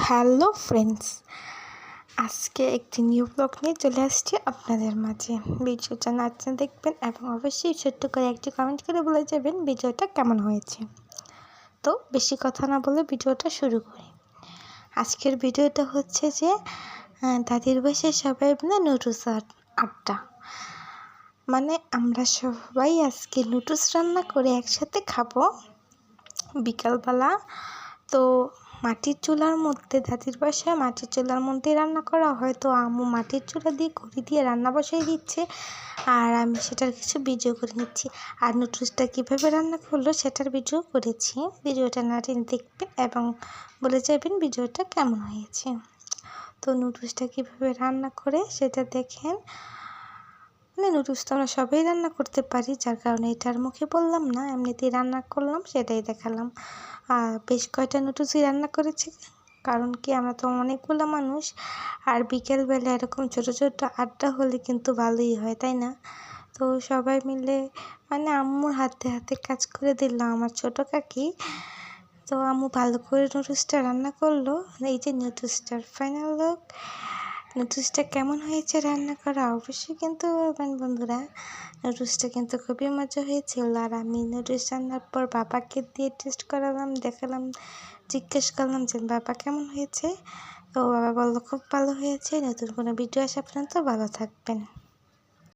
Hello friends, আজকে একটি new blog নিয়ে চলে আসছি আপনাদের মাঝে। ভিডিওটা নাচতে দেখবেন এবং অবশ্যই ছোট্ট করে একটি কমেন্ট করে বলে যাবেন ভিডিওটা কেমন হয়েছে। তো বেশি কথা না বলে ভিডিওটা শুরু করি। আজকের ভিডিওটা হচ্ছে যে দাদির বয়সে সবাই মিলে নুডলস আড্ডা। মানে আমরা সবাই আজকে নুডলস রান্না করে একসাথে খাবো বিকালবেলা। তো মাটির চুলার মধ্যে দাদির বাসায় মাটির চুলার মধ্যে রান্না করা হয়। তো আম্মু মাটির চুলা দিয়ে খড়ি দিয়ে রান্না বসাই দিচ্ছে আর আমি সেটার কিছু ভিডিও করে নিচ্ছি। আর নুডলসটা কীভাবে রান্না করলো সেটার ভিডিও করেছি। ভিডিওটা না টেনে দেখবেন এবং বলে যাবেন ভিডিওটা কেমন হয়েছে। তো নুডলসটা কীভাবে রান্না করে সেটা দেখেন। মানে নুডলস তো আমরা সবাই রান্না করতে পারি, যার কারণে এটার মুখে বললাম না, এমনিতেই রান্না করলাম সেটাই দেখালাম। আর বেশ কয়টা নুডলসই রান্না করেছি, কারণ কি আমরা তো অনেকগুলো মানুষ। আর বিকেলবেলা এরকম ছোটো ছোটো আড্ডা হলে কিন্তু ভালোই হয়, তাই না? তো সবাই মিলে মানে আম্মুর হাতে হাতে কাজ করে দিল আমার ছোটো কাকি। তো আম্মু ভালো করে নুডলসটা রান্না করলো। এই যে নুডলসটার ফাইনাল লুক। নুডলসটা কেমন হয়েছে রান্না করা অবশ্যই কিন্তু বলবেন বন্ধুরা। নুডলসটা কিন্তু খুবই মজা হয়েছিল। আর আমি নুডলস রান্নার পর বাবাকে দিয়ে টেস্ট করালাম, দেখালাম, জিজ্ঞেস করলাম যে বাবা কেমন হয়েছে। তো বাবা বললো খুব ভালো হয়েছে। নতুন কোনো ভিডিও আসা পর্যন্ত ভালো থাকবেন।